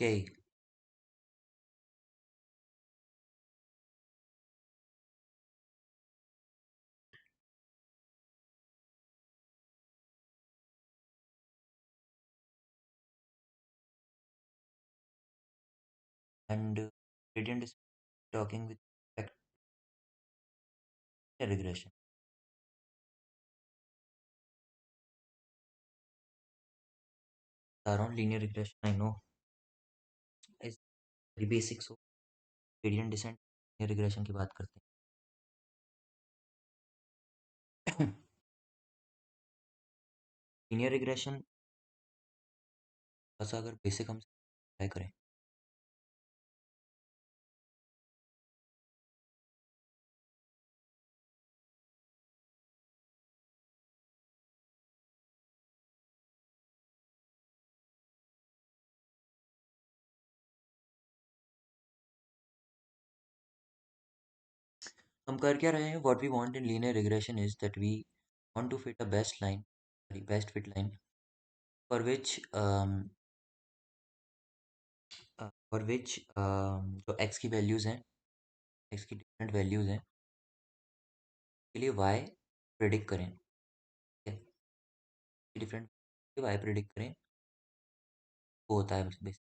Okay, and gradient is talking with respect to regression. Around linear regression, I know is very basic, so gradient descent linear regression की बात करते हैं. linear regression बस अगर basic हम try करें. हम कर क्या रहे हैं? What we want in linear regression is that we want to fit a best line, sorry, best fit line for which जो x की वैल्यूज हैं, x की डिफरेंट वैल्यूज हैं, के लिए y प्रेडिक्ट करें. ठीक है, डिफरेंट y प्रेडिक्ट करें, वो होता है बेसिक.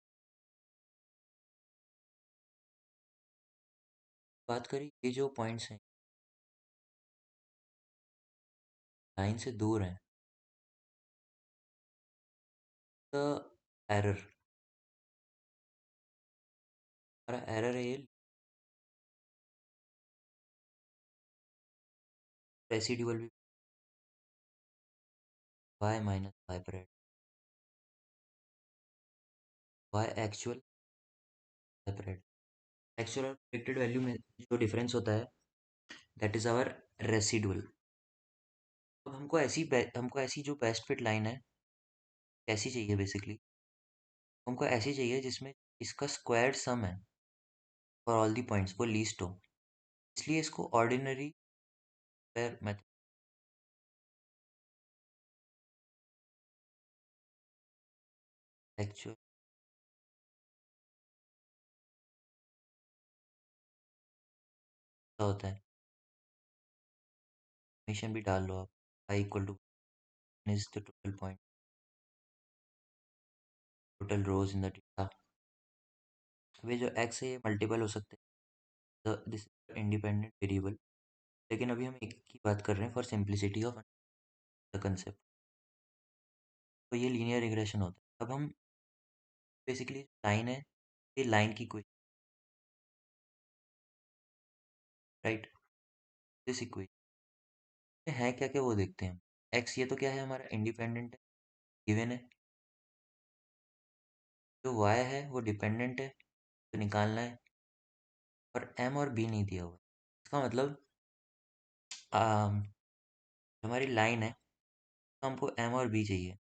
बात करें ये जो पॉइंट्स हैं लाइन से दूर हैं, तो एरर, हमारा एरर है ये रेसिड्यूअल भी y minus y pred, y actual y pred. Actual और प्रेडिक्टेड वैल्यू में जो डिफरेंस होता है दैट इज आवर रेसिडुअल. अब हमको ऐसी जो बेस्ट फिट लाइन है कैसी चाहिए बेसिकली? हमको ऐसी चाहिए जिसमें इसका स्क्वायर्ड सम है फॉर ऑल दी पॉइंट्स, वो लीस्ट हो. इसलिए इसको ऑर्डिनरी स्क्वायर मेथड एक्चुअल होता है. समीशन भी डाल लो आप, i equal to is the total point, total rows in the data. वे जो x है ये मल्टीपल हो सकते हैं, दिस इंडिपेंडेंट वेरिएबल. लेकिन अभी हम एक की बात कर रहे हैं for simplicity of the concept. तो ये लीनियर रिग्रेशन होता है. अब हम बेसिकली लाइन है, ये लाइन की इक्वेशन, राइट, दिस इक्वेशन है क्या क्या वो देखते हैं. एक्स ये तो क्या है, हमारा इंडिपेंडेंट है, गिवन है. जो वाई है वो डिपेंडेंट है, तो निकालना है. और एम और बी नहीं दिया हुआ. इसका मतलब आम, हमारी लाइन है तो हमको एम और बी चाहिए.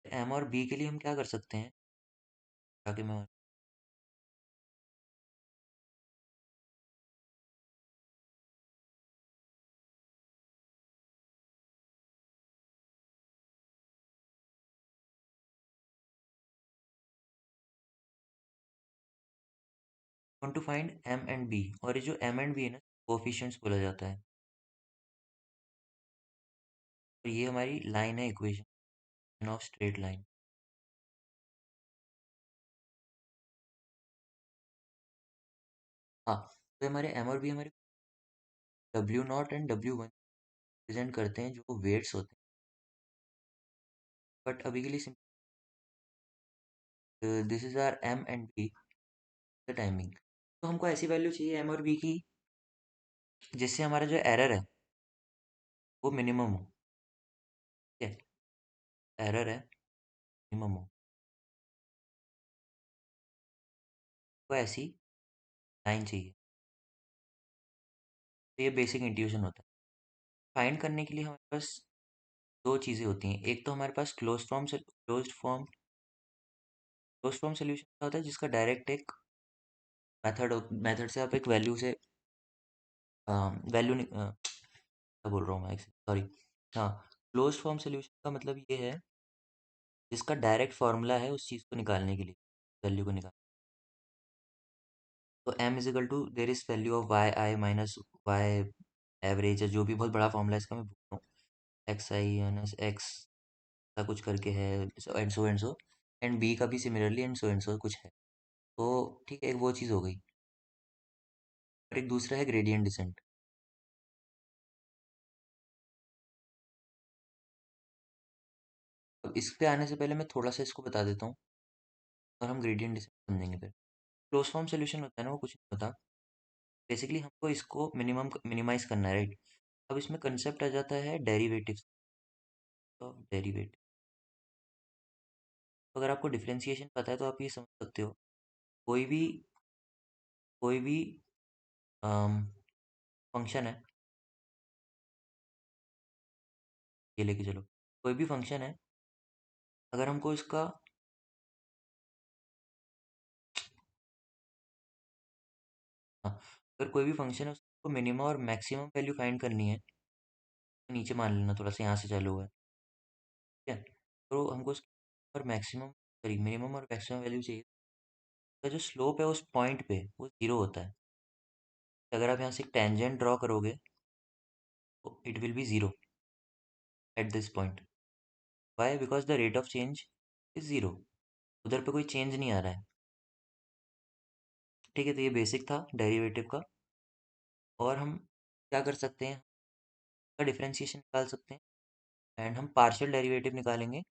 एम और बी के लिए हम क्या कर सकते हैं, ताकि मैं 1 to find M and B. और ये जो एम एंड बी है ना, कोफिशिएंट्स बोला जाता है. और ये हमारी लाइन है, इक्वेशन ऑफ स्ट्रेट लाइन. हाँ, तो हमारे एम और बी हमारे W not and W one present करते हैं, जो वेट्स होते हैं. बट अभी के लिए this is our M and B the timing. तो हमको ऐसी वैल्यू चाहिए एम और बी की जिससे हमारा जो एरर है वो मिनिमम हो. ठीक है, एरर है मिनिमम हो, तो ऐसी लाइन चाहिए. तो ये बेसिक इंट्यूशन होता है. फाइंड करने के लिए हमारे पास दो चीज़ें होती हैं. एक तो हमारे पास क्लोज फॉर्म सोल्यूशन होता है, जिसका डायरेक्ट एक मेथड से आप एक वैल्यू से वैल्यू क्या बोल रहा हूँ मैं, सॉरी. हाँ, क्लोज फॉर्म सोल्यूशन का मतलब ये है जिसका डायरेक्ट फार्मूला है उस चीज़ को निकालने के लिए, वैल्यू को निकाल। तो m is equal to there is value of Y I minus Y average है, जो भी बहुत बड़ा फॉर्मूला है इसका, मैं भूल रहा हूँ। एक्स आई माइनस एक्स का कुछ करके है, एंड सो एंड बी का भी सिमिलरली एंड सो कुछ है। तो ठीक है, एक वो चीज़ हो गई। और एक दूसरा है ग्रेडियंट डिसेंट। अब इस पे आने से पहले मैं थोड़ा सा इसको बता देता हूँ, और हम ग्रेडियंट डिसेंट समझेंगे फिर। क्लोज फॉर्म सोल्यूशन होता है ना, वो कुछ नहीं होता। बेसिकली हमको इसको मिनिमाइज करना है, राइट। अब इसमें कंसेप्ट आ जाता है डेरिवेटिव्स ऑफ डेरिवेटिव। अगर आपको डिफरेंशिएशन पता है तो आप ये समझ सकते हो। कोई भी कोई भी फंक्शन है, ये लेके चलो। कोई भी फंक्शन है, अगर हमको इसका, हाँ, अगर कोई भी फंक्शन है उसको मिनिमम और मैक्सिमम वैल्यू फाइंड करनी है, तो नीचे मान लेना थोड़ा सा यहाँ से चालू हुआ है, ठीक है। तो हमको उसकी और मैक्सिमम, सॉरी, मिनिमम और मैक्सिमम वैल्यू चाहिए। तो जो स्लोप है उस पॉइंट पे वो जीरो होता है। अगर आप यहाँ से एक टेंजेंट ड्रॉ करोगे तो it will be zero at this point. Why? Because the rate of change is zero. उधर पे कोई चेंज नहीं आ रहा है। ठीक है, तो ये बेसिक था डेरिवेटिव का। और हम क्या कर सकते हैं, का डिफरेंशिएशन निकाल सकते हैं, एंड हम पार्शियल डेरिवेटिव निकालेंगे।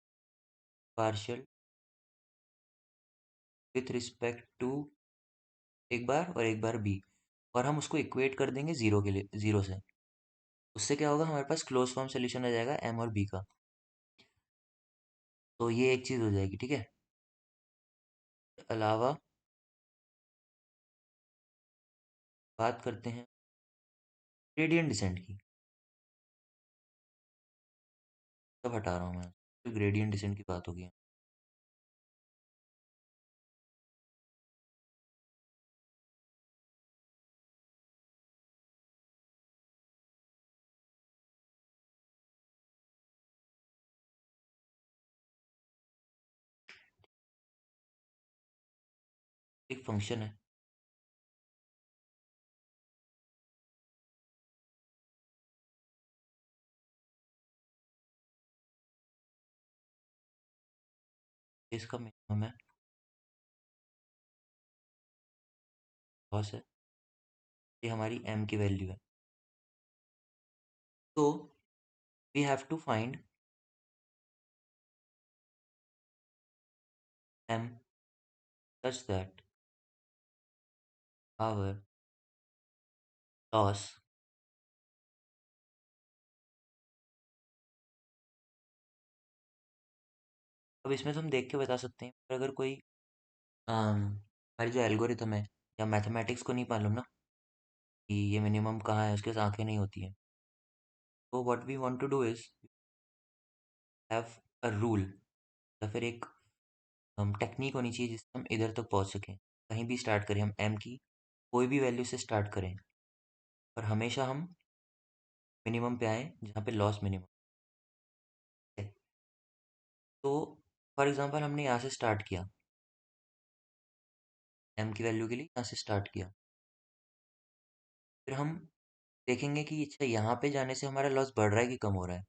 पार्शियल विथ रिस्पेक्ट टू एक बार और एक बार बी, और हम उसको इक्वेट कर देंगे जीरो के लिए, जीरो से। उससे क्या होगा, हमारे पास क्लोज फॉर्म सोल्यूशन आ जाएगा एम और बी का। तो ये एक चीज़ हो जाएगी, ठीक है। अलावा बात करते हैं ग्रेडियंट डिसेंट की। सब हटा रहा हूँ मैं, तो ग्रेडियंट डिसेंट की बात होगी। एक फंक्शन है, इसका मिनिमम है, लॉस है, ये हमारी एम की वैल्यू है। तो we have to find M such that our loss अब इसमें तो हम देख के बता सकते हैं, पर अगर कोई हमारी जो एल्गोरिथम है या मैथमेटिक्स को नहीं मालूम ना कि ये मिनिमम कहाँ है, उसके आंखें नहीं होती हैं। तो what we want to do is have a rule, या फिर एक टेक्निक होनी चाहिए जिससे हम इधर तक पहुंच सकें। कहीं भी स्टार्ट करें हम एम की कोई भी वैल्यू से स्टार्ट करें, पर हमेशा हम मिनिमम पे आए जहाँ पे लॉस मिनिमम है। तो फॉर एग्जांपल हमने यहाँ से स्टार्ट किया, एम की वैल्यू के लिए यहाँ से स्टार्ट किया। फिर हम देखेंगे कि अच्छा यहाँ पे जाने से हमारा लॉस बढ़ रहा है कि कम हो रहा है।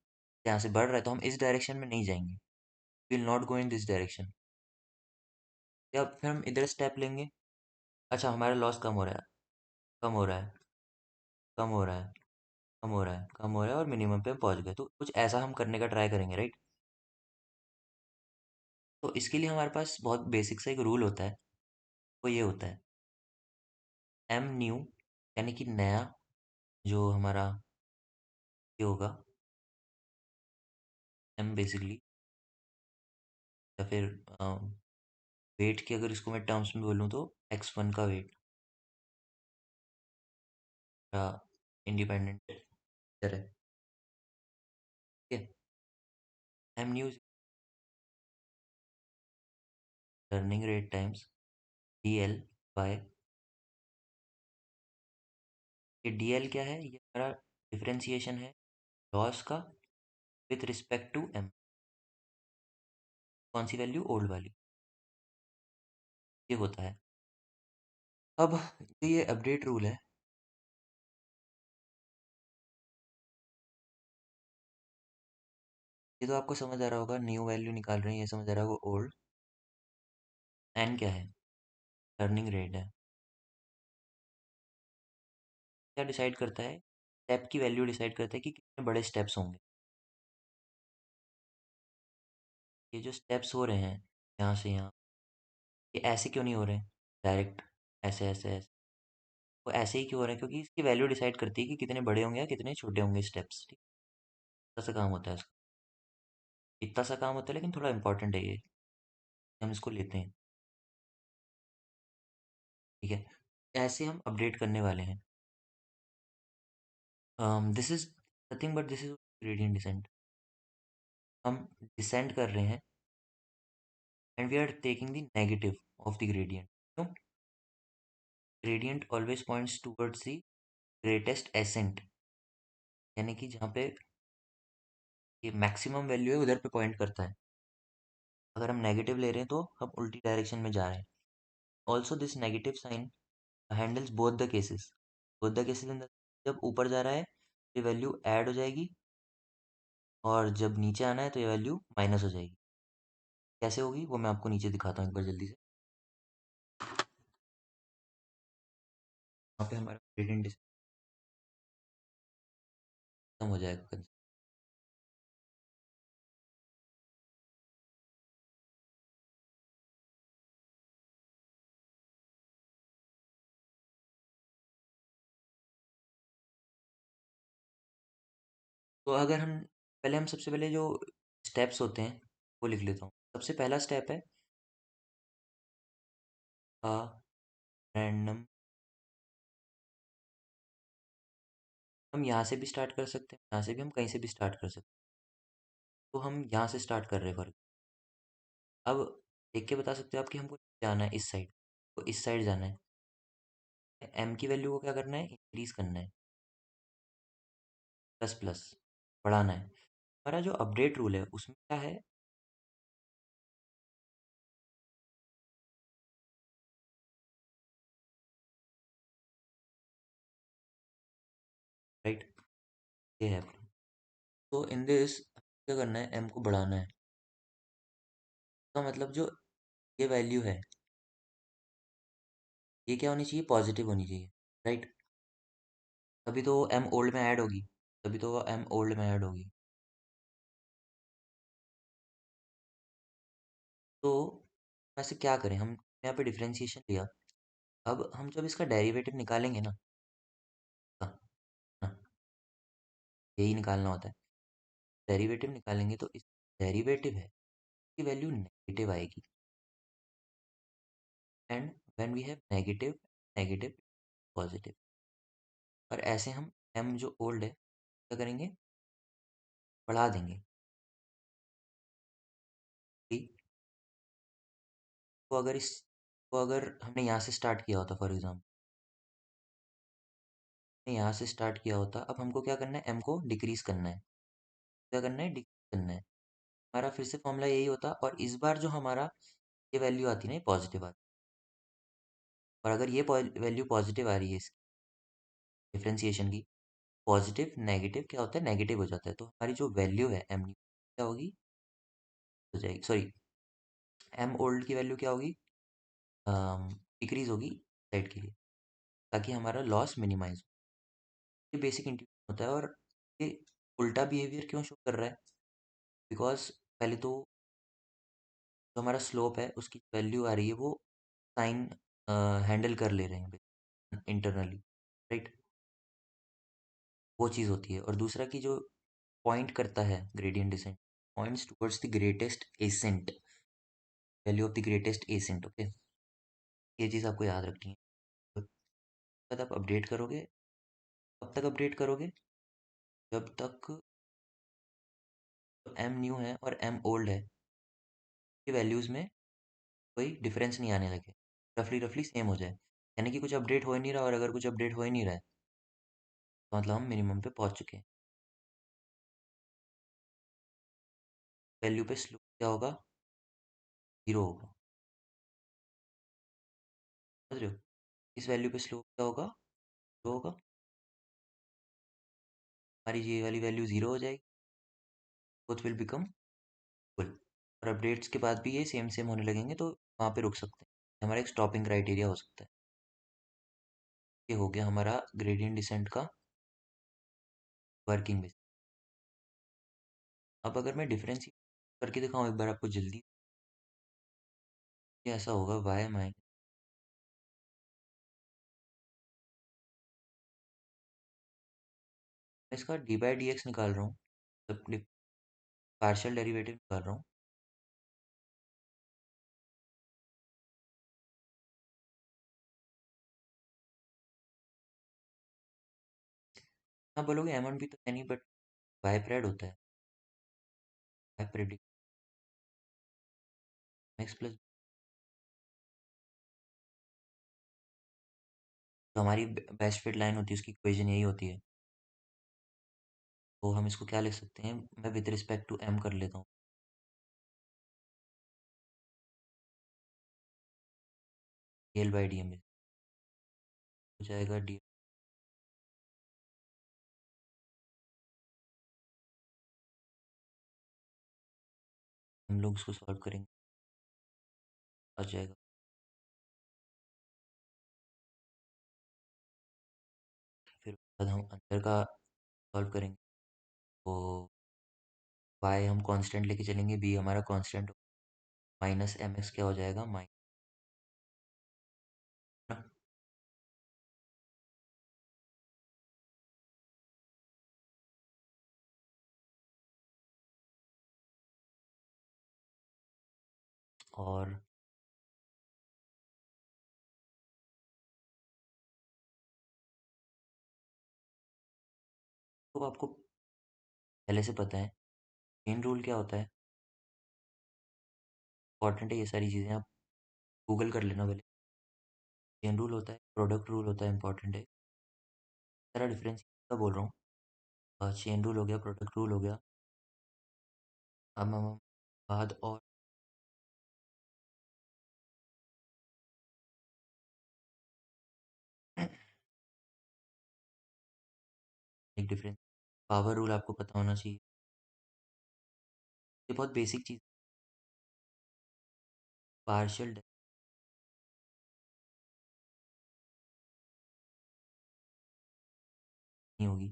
यहाँ से बढ़ रहा है तो हम इस डायरेक्शन में नहीं जाएंगे, will not go in this direction. या फिर हम इधर स्टेप लेंगे, अच्छा हमारा लॉस कम हो रहा है, कम हो रहा है, कम हो रहा है, कम हो रहा है, कम हो रहा है, और मिनिमम पे हम पहुंच गए। तो कुछ ऐसा हम करने का ट्राई करेंगे, राइट। तो इसके लिए हमारे पास बहुत बेसिक सा एक रूल होता है, वो ये होता है एम न्यू, यानी कि नया जो हमारा ये होगा, एम बेसिकली, या फिर वेट की अगर इसको मैं टर्म्स में बोलूँ तो x1 का वेट या इंडिपेंडेंट है, ठीक है। M new learning rate times D L by, ये डी एल क्या है, ये हमारा डिफरेंशिएशन है लॉस का विथ रिस्पेक्ट टू एम। कौन सी वैल्यू? ओल्ड वाली। ये होता है। अब ये अपडेट रूल है। ये तो आपको समझ आ रहा होगा, न्यू वैल्यू निकाल रहे हैं, ये समझ आ रहा होगा ओल्ड। एन क्या है? टर्निंग रेट है। क्या डिसाइड करता है? स्टेप की वैल्यू डिसाइड करता है कि कितने बड़े स्टेप्स होंगे। ये जो स्टेप्स हो रहे हैं यहाँ से यहाँ, ये ऐसे क्यों नहीं हो रहे हैं डायरेक्ट? ऐसे ऐसे ऐसे वो ऐसे ही क्यों हो रहे हैं? क्योंकि इसकी वैल्यू डिसाइड करती है कि कितने बड़े होंगे या कितने छोटे होंगे स्टेप्स। ठीक, इतना सा काम होता है इसका। इतना सा काम होता है, लेकिन थोड़ा इंपॉर्टेंट है ये, हम इसको लेते हैं। ठीक है, ऐसे हम अपडेट करने वाले हैं। This is nothing but this is gradient descent. हम डिसेंड कर रहे हैं and we are taking the negative of the gradient. क्यों? Gradient always points towards the greatest ascent, यानी कि जहाँ पे ये मैक्सिमम वैल्यू है उधर पे पॉइंट करता है। अगर हम नेगेटिव ले रहे हैं तो हम उल्टी डायरेक्शन में जा रहे हैं। Also this negative sign handles both the cases. Both the cases in the, जब ऊपर जा रहा है ये वैल्यू ऐड हो जाएगी, और जब नीचे आना है तो ये वैल्यू माइनस हो जाएगी। कैसे होगी वो मैं आपको नीचे दिखाता हूँ एक बार जल्दी से। वहाँ पे हमारा ग्रेडियंट खत्म हो जाएगा। तो अगर हम पहले, हम सबसे पहले जो स्टेप्स होते हैं वो लिख लेता हूँ। सबसे पहला स्टेप है रैंडम। हम यहाँ से भी स्टार्ट कर सकते हैं, यहाँ से भी, हम कहीं से भी स्टार्ट कर सकते हैं। तो हम यहाँ से स्टार्ट कर रहे हैं फॉर। अब देख के बता सकते हो आप कि हमको जाना है इस साइड, तो इस साइड जाना है। एम की वैल्यू को क्या करना है? इंक्रीज करना है। प्लस प्लस बढ़ाना है। हमारा जो अपडेट रूल है उसमें क्या है? राइट, ये है। तो इन दिस क्या करना है? एम को बढ़ाना है। तो मतलब जो ये वैल्यू है, ये क्या होनी चाहिए? पॉजिटिव होनी चाहिए। राइट, तभी तो एम ओल्ड में ऐड होगी। तभी तो एम ओल्ड में ऐड होगी। तो ऐसे क्या करें हम? यहाँ पे डिफरेंशिएशन लिया। अब हम जब इसका डेरिवेटिव निकालेंगे ना, हाँ, हाँ, यही निकालना होता है। डेरिवेटिव निकालेंगे तो इस डेरिवेटिव है की वैल्यू नेगेटिव आएगी। And when we have negative, negative positive. और ऐसे हम एम जो ओल्ड है क्या करेंगे? बढ़ा देंगे। ठीक? तो अगर इस, तो अगर हमने यहाँ से स्टार्ट किया होता, फॉर एग्जाम्पल यहाँ से स्टार्ट किया होता, अब हमको क्या करना है? एम को डिक्रीज करना है। क्या करना है? डिक्रीज करना है। हमारा फिर से फॉर्मूला यही होता, और इस बार जो हमारा ये वैल्यू आती है ना, ये पॉजिटिव आती है। और अगर ये वैल्यू पॉजिटिव आ रही है इसकी डिफरेंशिएशन की, पॉजिटिव नेगेटिव क्या होता है? नेगेटिव हो जाता है। तो हमारी जो वैल्यू है एम क्या होगी? हो जाएगी, सॉरी, एम ओल्ड की वैल्यू क्या होगी? डिक्रीज होगी साइड के लिए, ताकि हमारा लॉस मिनिमाइज हो। ये बेसिक इंट्यूशन होता है। और ये उल्टा बिहेवियर क्यों शो कर रहा है? बिकॉज पहले तो जो हमारा स्लोप है उसकी वैल्यू आ रही है, वो साइन हैंडल कर ले रहे हैं इंटरनली। राइट, वो चीज़ होती है। और दूसरा कि जो पॉइंट करता है gradient descent, points towards the greatest ascent, value of the greatest ascent. Okay, ये चीज़ आपको याद रखनी है। तो बाद आप अपडेट करोगे, कब तक अपडेट करोगे? जब तक एम न्यू है और एम ओल्ड है की वैल्यूज़ में कोई डिफरेंस नहीं आने लगे, रफली रफली सेम हो जाए। यानी कि कुछ अपडेट हो ही नहीं रहा, और अगर कुछ अपडेट हो ही नहीं रहा है तो मतलब हम मिनिमम पे पहुंच चुके हैं। वैल्यू पे स्लोप क्या होगा? जीरो होगा, समझ रहे हो? इस वैल्यू पे स्लोप क्या होगा, जीरो होगा। हमारी ये वाली वैल्यू जीरो हो जाएगी, बोथ विल बिकम इक्वल। और अपडेट्स के बाद भी ये सेम सेम होने लगेंगे, तो वहाँ पे रुक सकते हैं, हमारा एक स्टॉपिंग क्राइटेरिया हो सकता है। ये हो गया हमारा ग्रेडियंट डिसेंट का वर्किंग बेस। अब अगर मैं डिफरेंस करके दिखाऊँ एक बार आपको जल्दी, ये ऐसा होगा वाई माइनस, मैं इसका डी बाई डी एक्स निकाल रहा हूँ, मतलब पार्शियल डेरिवेटिव निकाल रहा हूँ। हाँ बोलोगे एम वन भी तो है नहीं, बट वाई प्रेड होता है, वाई प्रेडिक्ट एक्स प्लस। तो हमारी बेस्ट फिट लाइन होती है, उसकी इक्वेशन यही होती है। तो हम इसको क्या लिख सकते हैं, मैं विद रिस्पेक्ट टू एम कर लेता हूँ, एल बाई डी एम हो जाएगा डी। हम लोग इसको सॉल्व करेंगे, आ जाएगा। फिर बाद हम अंदर का सॉल्व करेंगे, तो वाई हम कांस्टेंट लेके चलेंगे, बी हमारा कांस्टेंट, माइनस एम एक्स क्या हो जाएगा, माइनस, और तो आपको पहले से पता है चेन रूल क्या होता है, इंपॉर्टेंट है ये सारी चीज़ें, आप गूगल कर लेना पहले। चेन रूल होता है, प्रोडक्ट रूल होता है, इंपॉर्टेंट है, सारा डिफरेंस का बोल रहा हूँ। चेन रूल हो गया, प्रोडक्ट रूल हो गया। अब हम बाद और एक डिफरेंस, पावर रूल आपको पता होना चाहिए, ये बहुत बेसिक चीज़, पार्शियल नहीं होगी।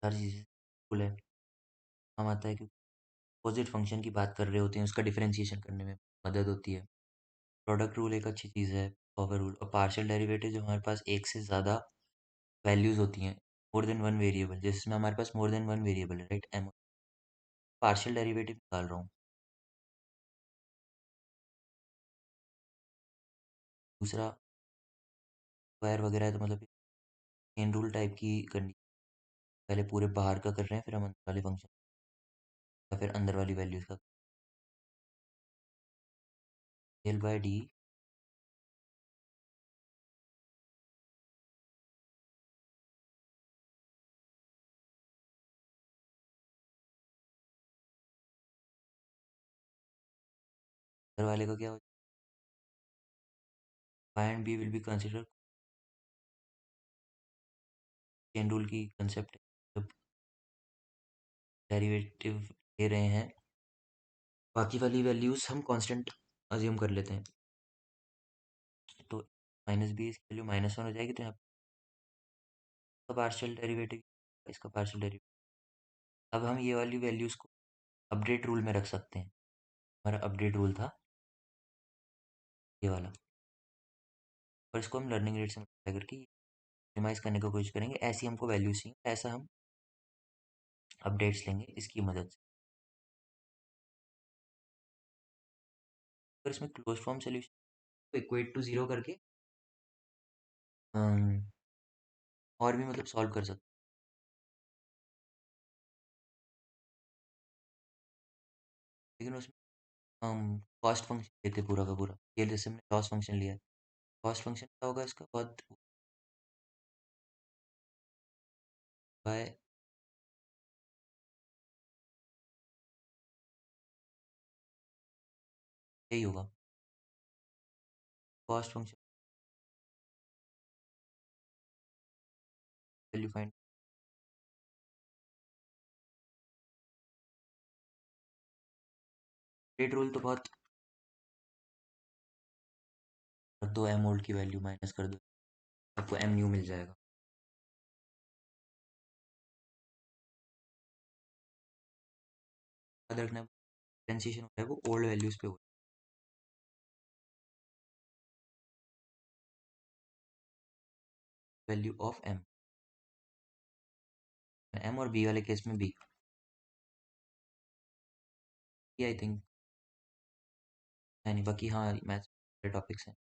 सारी चीज़ें रूल है, हम आता है कि अपोजिट फंक्शन की बात कर रहे होते हैं, उसका डिफरेंशिएशन करने में मदद होती है। प्रोडक्ट रूल एक अच्छी चीज़ है, पावर रूल और पार्शियल डेरिवेटिव, जो हमारे पास एक से ज़्यादा वैल्यूज़ होती हैं, मोर देन वन वेरिएबल, जिसमें हमारे पास मोर देन वन वेरिएबल है, राइट, एम पार्शियल डेरिवेटिव निकाल रहा हूँ। दूसरा स्क्वायर वगैरह है, तो मतलब चेन रूल टाइप की करनी, पहले पूरे बाहर का कर रहे हैं, फिर हम अंदर वाले फंक्शन या फिर अंदर वाली वैल्यूज़ का, एल बाई डी, अंदर वाले का क्या हो, Y and B will be consider, chain rule की कंसेप्ट, जब डेरिवेटिव ले रहे हैं, बाकी वाली वैल्यूज़ हम कांस्टेंट अज्यूम कर लेते हैं, तो माइनस बी इसकी वैल्यू माइनस वन हो जाएगी, तो यहाँ का पार्शियल डेरिवेटिव, इसका पार्शियल डेरिवेटिव। अब हम ये वाली वैल्यूज़ को अपडेट रूल में रख सकते हैं, हमारा अपडेट रूल था ये वाला, और इसको हम लर्निंग रेट से मल्टीप्लाई करके मिनिमाइज करने की कोशिश करेंगे, ऐसी हमको वैल्यूज चाहिए, ऐसा हम अपडेट्स लेंगे इसकी मदद से। अगर इसमें क्लोज फॉर्म सोल्यूशन को इक्वेट टू जीरो करके और भी मतलब सॉल्व कर सकते हैं, लेकिन उसमें हम कॉस्ट फंक्शन लेते पूरा का पूरा, ये जैसे हमने लॉस फंक्शन लिया है, कॉस्ट फंक्शन क्या होगा इसका, बहुत बाय, यही होगा cost function value find. Rate rule तो बहुत, कर दो एम ओल्ड की वैल्यू माइनस कर दो, आपको एम न्यू मिल जाएगा। याद रखना, डिफरेंशिएशन होता है वो ओल्ड वैल्यूज पे होता है, वैल्यू ऑफ एम और बी वाले केस में बी, आई थिंक। नहीं बाकी हाँ मैथ्स टॉपिक्स हैं।